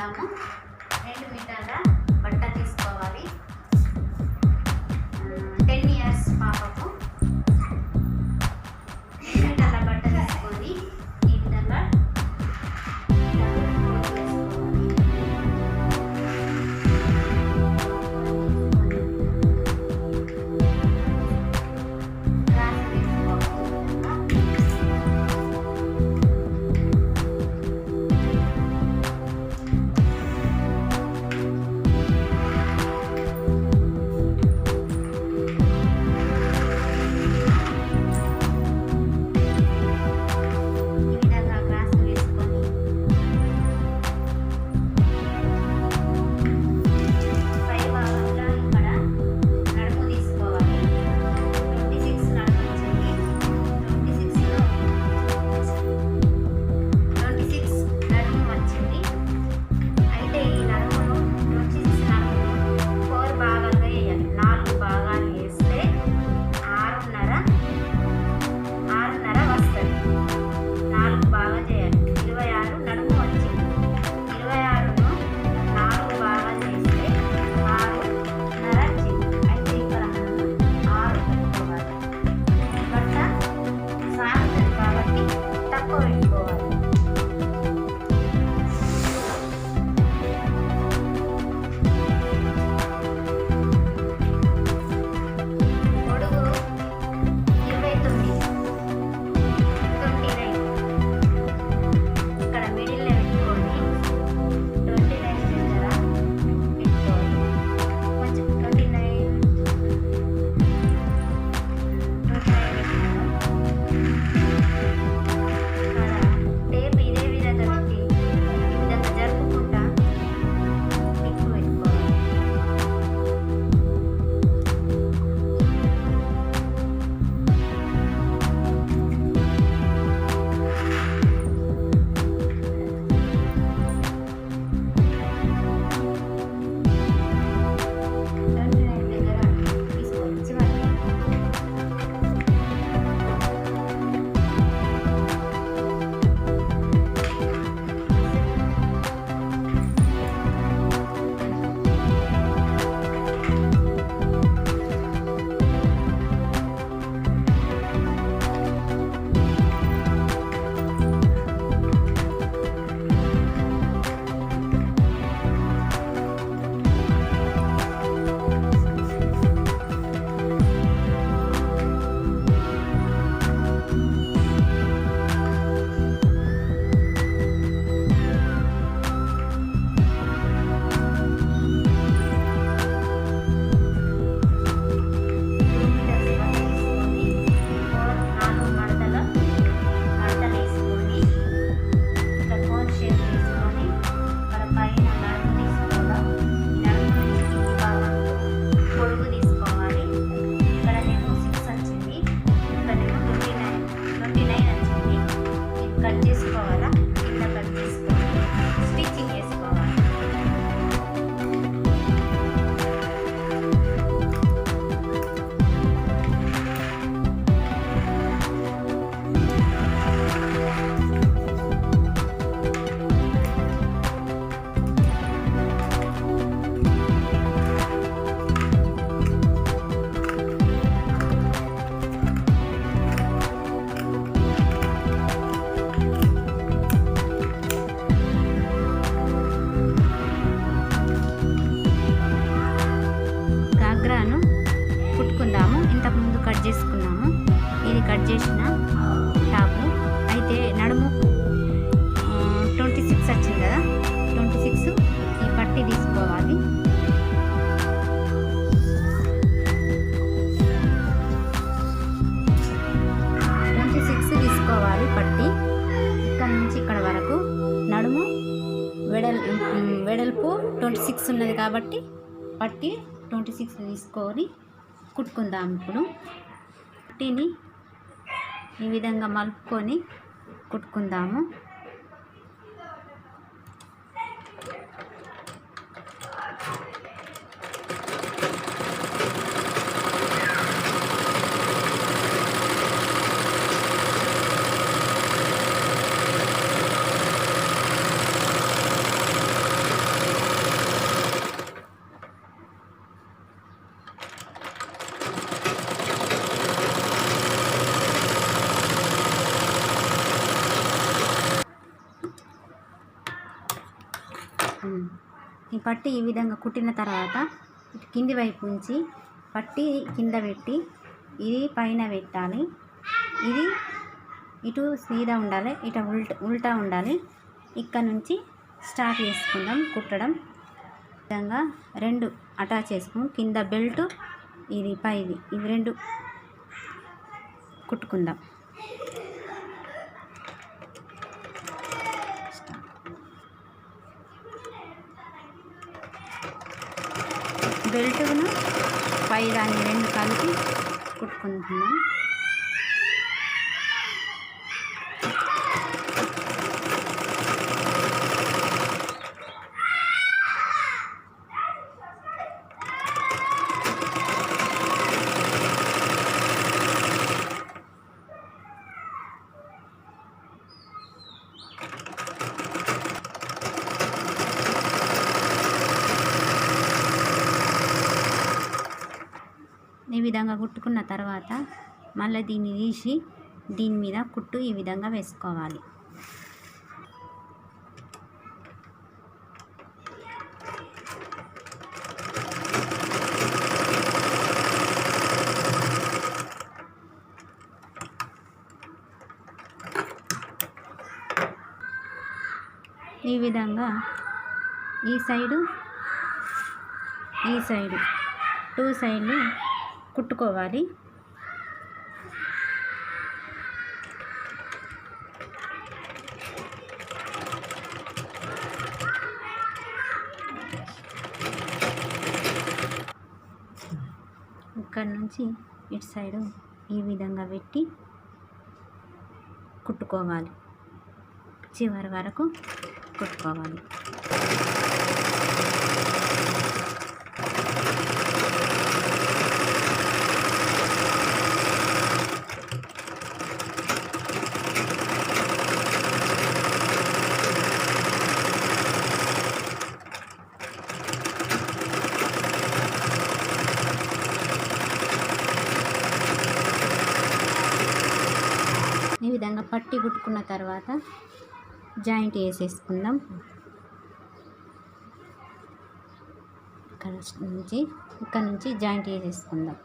తీసుకుందాము. 2 మీటర్ల బట్ట తీసుకోవాలి. 10 ఇయర్స్ పాపకు 2 మీటర్ల బట్ట తీసుకొని ఈ విధంగా గాగ్రాను కుట్టుకుందాము. ఇంతకుముందు కట్ చేసుకున్నాము. ఇది కట్ చేసిన టాపు. అయితే నడుము 26 వచ్చింది కదా, 26 ఈ పట్టి తీసుకోవాలి. తీసుకోవాలి పట్టి. ఇక్కడ నుంచి ఇక్కడ వరకు నడుము వెడల్పు 26 ఉన్నది కాబట్టి పట్టి 26 తీసుకొని కుట్టుకుందాం. ఇప్పుడు పట్టిని ఈ విధంగా మలుపుకొని కుట్టుకుందాము. ఈ పట్టి ఈ విధంగా కుట్టిన తర్వాత కింది వైపు ఉంచి పట్టి కింద పెట్టి ఇది పైన పెట్టాలి. ఇది ఇటు సీదా ఉండాలి, ఇటు ఉల్టా ఉండాలి. ఇక్కడ నుంచి స్టార్ట్ చేసుకుందాం కుట్టడం. విధంగా 2 అటాచ్ చేసుకుని కింద బెల్ట్ ఇది పైది ఇవి 2 కుట్టుకుందాం. బెల్ట్ను పై దాన్ని 2 కలిపి కుట్టుకుంటున్నాం. ఈ విధంగా కుట్టుకున్న తర్వాత మళ్ళీ దీన్ని తీసి దీని మీద కుట్టు ఈ విధంగా వేసుకోవాలి. ఈ విధంగా ఈ సైడు 2 సైడ్లు కుట్టుకోవాలి. ఇక్కడ నుంచి ఇటు సైడు ఈ విధంగా పెట్టి కుట్టుకోవాలి. చివరి వరకు కుట్టుకోవాలి. ఈ విధంగా పట్టి కుట్టుకున్న తర్వాత జాయింట్ వేసేసుకుందాం. ఇక్కడ నుంచి జాయింట్ వేసేసుకుందాం.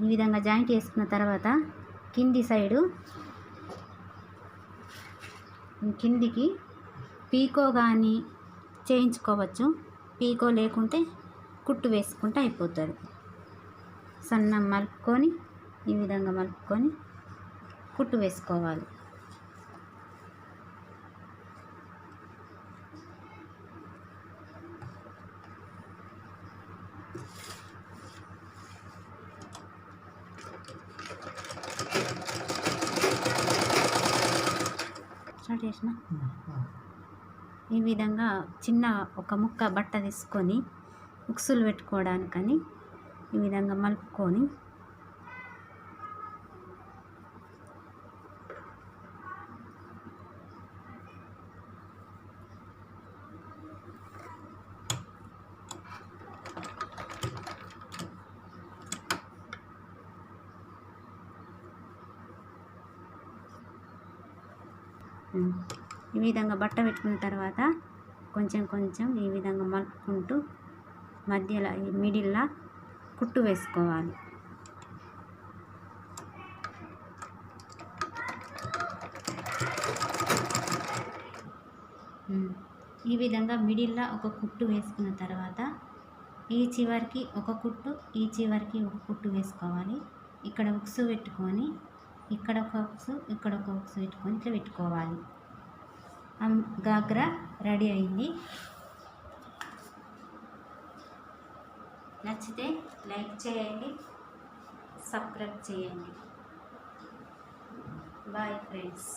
ఈ విధంగా జాయింట్ వేసుకున్న తర్వాత కింది సైడు కిందికి పీకో కానీ చేయించుకోవచ్చు. పీకో లేకుంటే కుట్టు వేసుకుంటే అయిపోతుంది. సన్నం మలుపుకొని ఈ విధంగా మలుపుకొని కుట్టు వేసుకోవాలి. స్టార్ట్ చేసిన ఈ విధంగా చిన్న ఒక ముక్క బట్ట తీసుకొని ఉక్సులు పెట్టుకోవడానికని ఈ విధంగా మలుపుకొని ఈ విధంగా బట్ట పెట్టుకున్న తర్వాత కొంచెం కొంచెం ఈ విధంగా మలుపుకుంటూ మధ్యలో మిడిల్లో కుట్టు వేసుకోవాలి. ఈ విధంగా మిడిల్లో ఒక కుట్టు వేసుకున్న తర్వాత ఈ చివరికి ఒక కుట్టు ఈ చివరికి ఒక కుట్టు వేసుకోవాలి. ఇక్కడ ఉక్సు పెట్టుకొని ఇక్కడ ఒక ఉక్సు ఇక్కడ ఒక ఉక్సు పెట్టుకొని ఇట్లా పెట్టుకోవాలి. గాగ్రా రెడీ అయింది. నచ్చితే లైక్ చేయండి. సబ్స్క్రైబ్ చేయండి. Bye friends.